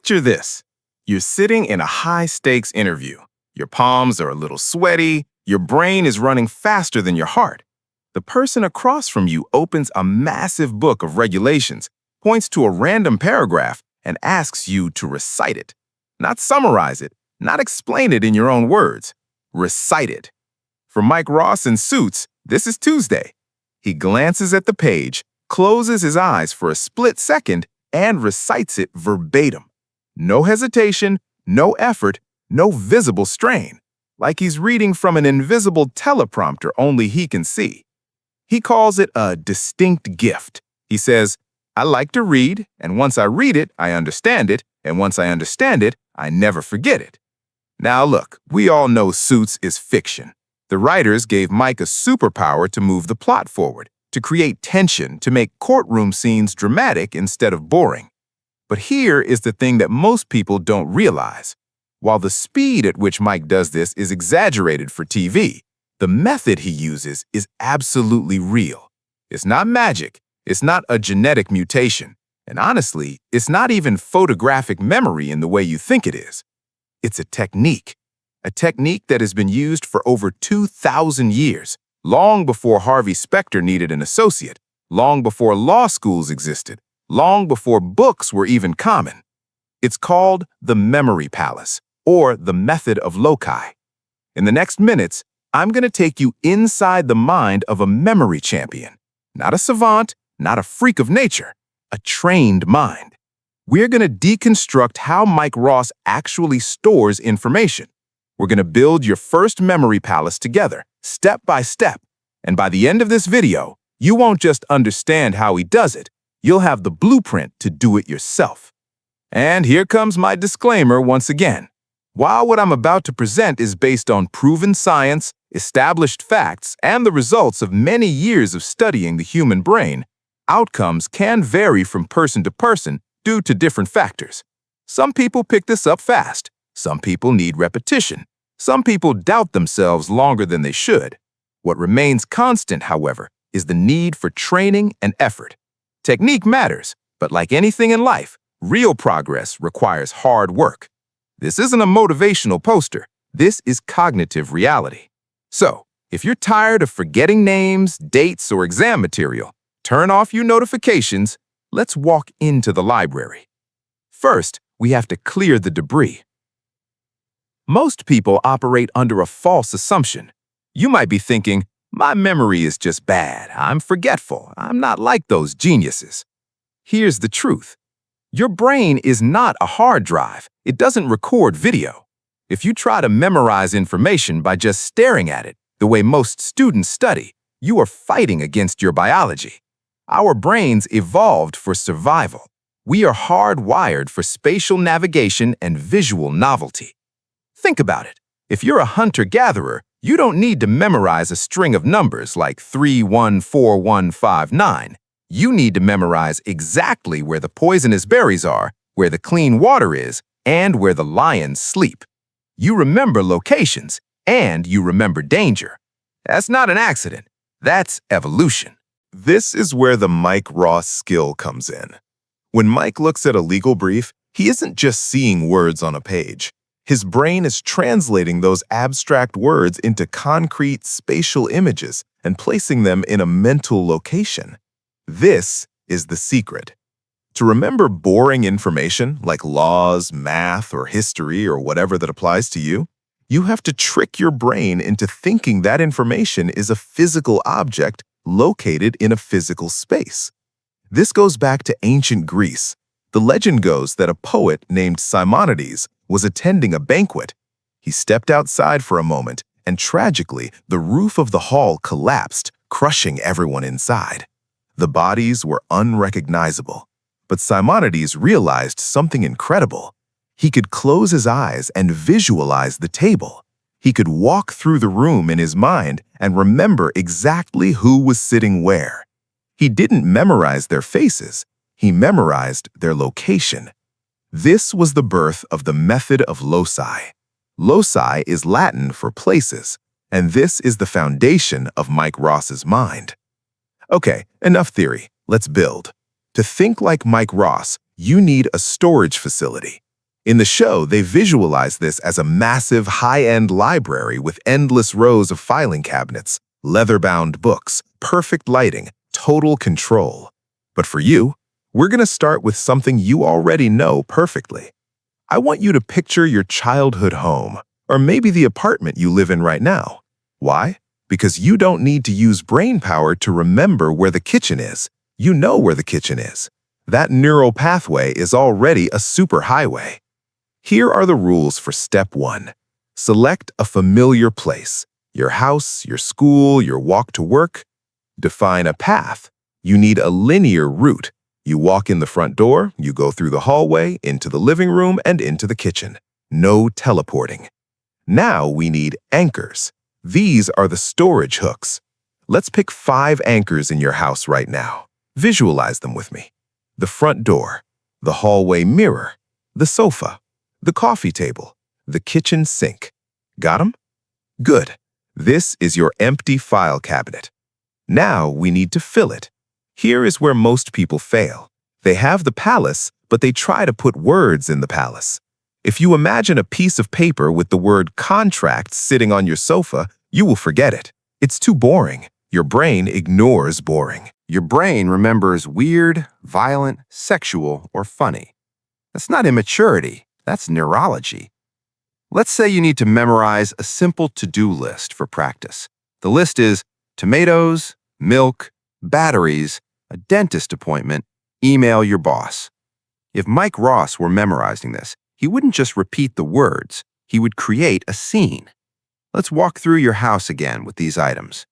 Picture this. You're sitting in a high-stakes interview. Your palms are a little sweaty. Your brain is running faster than your heart. The person across from you opens a massive book of regulations, points to a random paragraph, and asks you to recite it. Not summarize it, not explain it in your own words. Recite it. For Mike Ross in Suits, this is Tuesday. He glances at the page, closes his eyes for a split second, and recites it verbatim. No hesitation, no effort, no visible strain, like he's reading from an invisible teleprompter only he can see. He calls it a distinct gift. He says, "I like to read, and once I read it, I understand it, and once I understand it, I never forget it." Now look, we all know Suits is fiction. The writers gave Mike a superpower to move the plot forward, to create tension, to make courtroom scenes dramatic instead of boring. But here is the thing that most people don't realize. While the speed at which Mike does this is exaggerated for TV, the method he uses is absolutely real. It's not magic, it's not a genetic mutation, and honestly, it's not even photographic memory in the way you think it is. It's a technique that has been used for over 2,000 years, long before Harvey Specter needed an associate, long before law schools existed, long before books were even common. It's called the memory palace, or the method of Loci. In the next minutes, I'm going to take you inside the mind of a memory champion. Not a savant, not a freak of nature, a trained mind. We're going to deconstruct how Mike Ross actually stores information. We're going to build your first memory palace together, step by step. And by the end of this video, you won't just understand how he does it, you'll have the blueprint to do it yourself. And here comes my disclaimer once again. While what I'm about to present is based on proven science, established facts, and the results of many years of studying the human brain, outcomes can vary from person to person due to different factors. Some people pick this up fast. Some people need repetition. Some people doubt themselves longer than they should. What remains constant, however, is the need for training and effort. Technique matters, but like anything in life, real progress requires hard work. This isn't a motivational poster. This is cognitive reality. So, if you're tired of forgetting names, dates, or exam material, turn off your notifications. Let's walk into the library. First, we have to clear the debris. Most people operate under a false assumption. You might be thinking, my memory is just bad. I'm forgetful. I'm not like those geniuses. Here's the truth. Your brain is not a hard drive. It doesn't record video. If you try to memorize information by just staring at it, the way most students study, you are fighting against your biology. Our brains evolved for survival. We are hardwired for spatial navigation and visual novelty. Think about it. If you're a hunter-gatherer, you don't need to memorize a string of numbers like 314159. You need to memorize exactly where the poisonous berries are, where the clean water is, and where the lions sleep. You remember locations, and you remember danger. That's not an accident. That's evolution. This is where the Mike Ross skill comes in. When Mike looks at a legal brief, he isn't just seeing words on a page. His brain is translating those abstract words into concrete spatial images and placing them in a mental location. This is the secret. To remember boring information like laws, math, or history, or whatever that applies to you, you have to trick your brain into thinking that information is a physical object located in a physical space. This goes back to ancient Greece. The legend goes that a poet named Simonides was attending a banquet. He stepped outside for a moment, and tragically, the roof of the hall collapsed, crushing everyone inside. The bodies were unrecognizable, but Simonides realized something incredible. He could close his eyes and visualize the table. He could walk through the room in his mind and remember exactly who was sitting where. He didn't memorize their faces. He memorized their location. This was the birth of the method of loci. Loci is Latin for places, and this is the foundation of Mike Ross's mind. Okay, enough theory. Let's build. To think like Mike Ross, you need a storage facility. In the show, they visualize this as a massive, high-end library with endless rows of filing cabinets, leather-bound books, perfect lighting, total control. But for you, we're going to start with something you already know perfectly. I want you to picture your childhood home, or maybe the apartment you live in right now. Why? Because you don't need to use brain power to remember where the kitchen is. You know where the kitchen is. That neural pathway is already a superhighway. Here are the rules for step 1. Select a familiar place, your house, your school, your walk to work. Define a path. You need a linear route. You walk in the front door, you go through the hallway, into the living room, and into the kitchen. No teleporting. Now we need anchors. These are the storage hooks. Let's pick 5 anchors in your house right now. Visualize them with me. The front door, the hallway mirror, the sofa, the coffee table, the kitchen sink. Got 'em? Good. This is your empty file cabinet. Now we need to fill it. Here is where most people fail. They have the palace, but they try to put words in the palace. If you imagine a piece of paper with the word contract sitting on your sofa, you will forget it. It's too boring. Your brain ignores boring. Your brain remembers weird, violent, sexual, or funny. That's not immaturity, that's neurology. Let's say you need to memorize a simple to-do list for practice. The list is tomatoes, milk, batteries, a dentist appointment, email your boss. If Mike Ross were memorizing this, he wouldn't just repeat the words, he would create a scene. Let's walk through your house again with these items.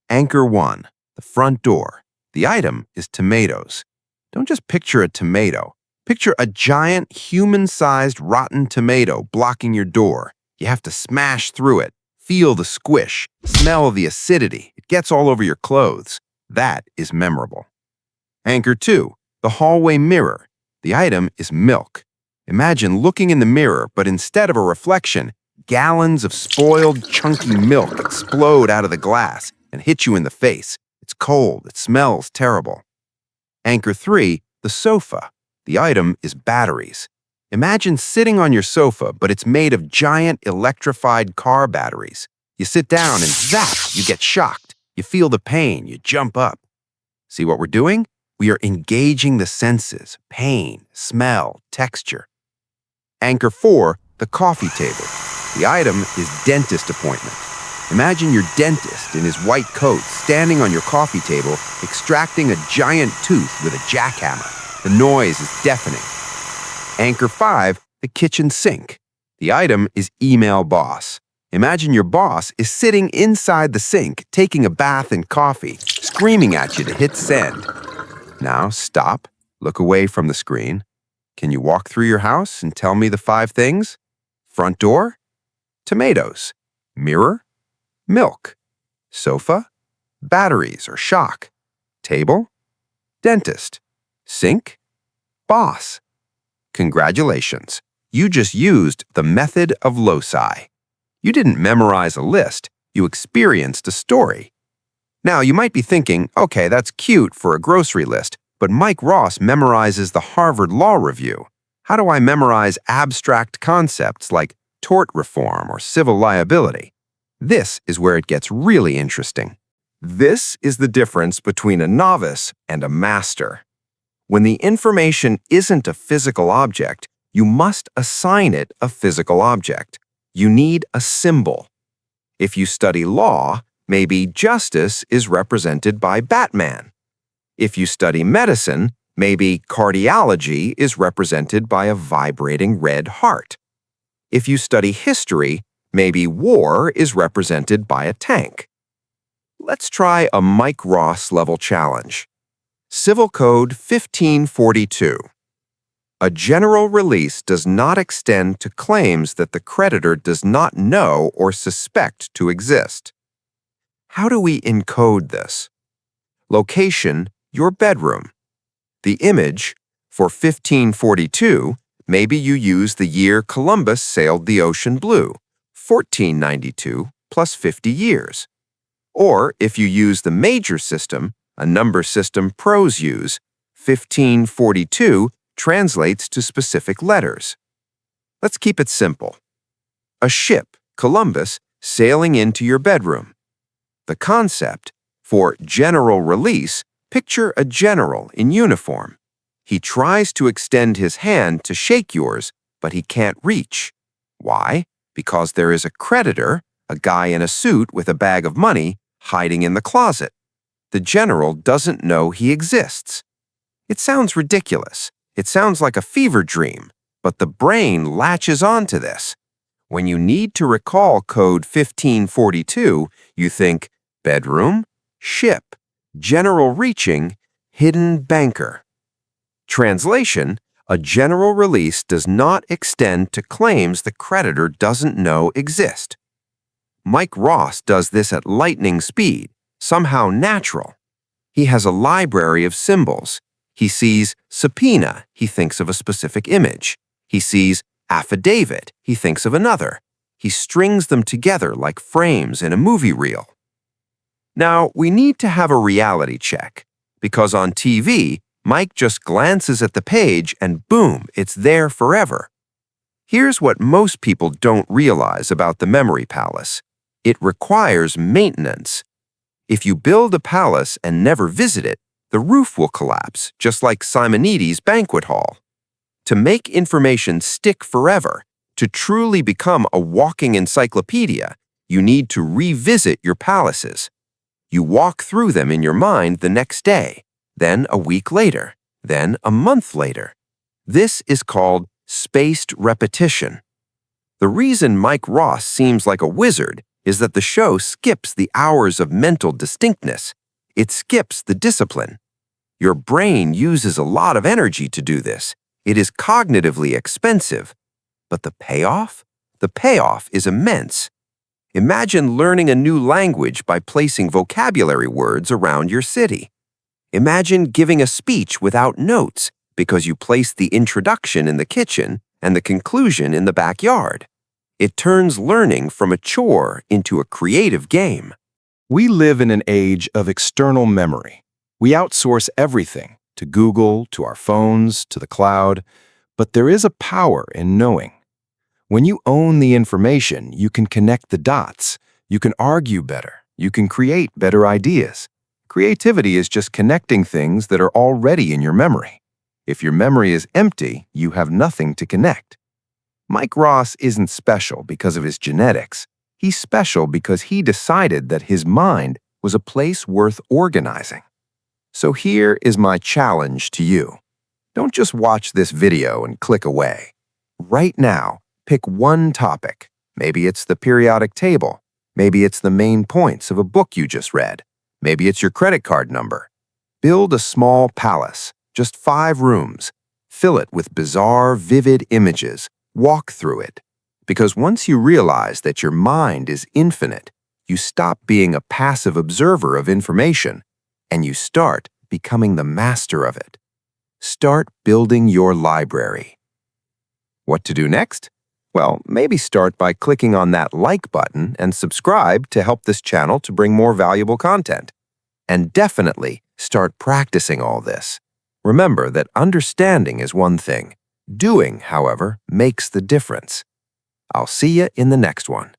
Anchor 1, the front door. The item is tomatoes. Don't just picture a tomato. Picture a giant, human-sized rotten tomato blocking your door. You have to smash through it, feel the squish, smell the acidity. It gets all over your clothes. That is memorable. Anchor 2, the hallway mirror. The item is milk. Imagine looking in the mirror, but instead of a reflection, gallons of spoiled, chunky milk explode out of the glass and hit you in the face. It's cold. It smells terrible. Anchor 3, the sofa. The item is batteries. Imagine sitting on your sofa, but it's made of giant electrified car batteries. You sit down and zap, you get shocked. You feel the pain, you jump up. See what we're doing? We are engaging the senses, pain, smell, texture. Anchor 4, the coffee table. The item is dentist appointment. Imagine your dentist in his white coat standing on your coffee table, extracting a giant tooth with a jackhammer. The noise is deafening. Anchor 5, the kitchen sink. The item is email boss. Imagine your boss is sitting inside the sink, taking a bath in coffee, screaming at you to hit send. Now stop, look away from the screen. Can you walk through your house and tell me the 5 things? Front door, tomatoes, mirror, milk, sofa, batteries or shock, table, dentist, sink, boss. Congratulations, you just used the method of Loci. You didn't memorize a list, you experienced a story. Now, you might be thinking, okay, that's cute for a grocery list, but Mike Ross memorizes the Harvard Law Review. How do I memorize abstract concepts like tort reform or civil liability? This is where it gets really interesting. This is the difference between a novice and a master. When the information isn't a physical object, you must assign it a physical object. You need a symbol. If you study law, maybe justice is represented by Batman. If you study medicine, maybe cardiology is represented by a vibrating red heart. If you study history, maybe war is represented by a tank. Let's try a Mike Ross level challenge. Civil Code 1542. A general release does not extend to claims that the creditor does not know or suspect to exist. How do we encode this? Location, your bedroom. The image, for 1542, maybe you use the year Columbus sailed the ocean blue, 1492 plus 50 years. Or if you use the major system, a number system pros use, 1542 translates to specific letters. Let's keep it simple. A ship, Columbus, sailing into your bedroom. The concept, for general release, picture a general in uniform. He tries to extend his hand to shake yours, but he can't reach. Why? Because there is a creditor, a guy in a suit with a bag of money, hiding in the closet. The general doesn't know he exists. It sounds ridiculous. It sounds like a fever dream, but the brain latches onto this. When you need to recall code 1542, you think bedroom, ship, general reaching, hidden banker. Translation: a general release does not extend to claims the creditor doesn't know exist. Mike Ross does this at lightning speed, somehow natural. He has a library of symbols. He sees subpoena, he thinks of a specific image. He sees affidavit, he thinks of another. He strings them together like frames in a movie reel. Now, we need to have a reality check, because on TV, Mike just glances at the page and boom, it's there forever. Here's what most people don't realize about the memory palace. It requires maintenance. If you build a palace and never visit it, the roof will collapse, just like Simonides' banquet hall. To make information stick forever, to truly become a walking encyclopedia, you need to revisit your palaces. You walk through them in your mind the next day, then a week later, then a month later. This is called spaced repetition. The reason Mike Ross seems like a wizard is that the show skips the hours of mental distinctness. It skips the discipline. Your brain uses a lot of energy to do this. It is cognitively expensive. But the payoff? The payoff is immense. Imagine learning a new language by placing vocabulary words around your city. Imagine giving a speech without notes because you placed the introduction in the kitchen and the conclusion in the backyard. It turns learning from a chore into a creative game. We live in an age of external memory. We outsource everything, to Google, to our phones, to the cloud, but there is a power in knowing. When you own the information, you can connect the dots, you can argue better, you can create better ideas. Creativity is just connecting things that are already in your memory. If your memory is empty, you have nothing to connect. Mike Ross isn't special because of his genetics. He's special because he decided that his mind was a place worth organizing. So here is my challenge to you. Don't just watch this video and click away. Right now, pick one topic. Maybe it's the periodic table. Maybe it's the main points of a book you just read. Maybe it's your credit card number. Build a small palace, just 5 rooms. Fill it with bizarre, vivid images. Walk through it. Because once you realize that your mind is infinite, you stop being a passive observer of information, and you start becoming the master of it. Start building your library. What to do next? Well, maybe start by clicking on that like button and subscribe to help this channel to bring more valuable content. And definitely start practicing all this. Remember that understanding is one thing. Doing, however, makes the difference. I'll see you in the next one.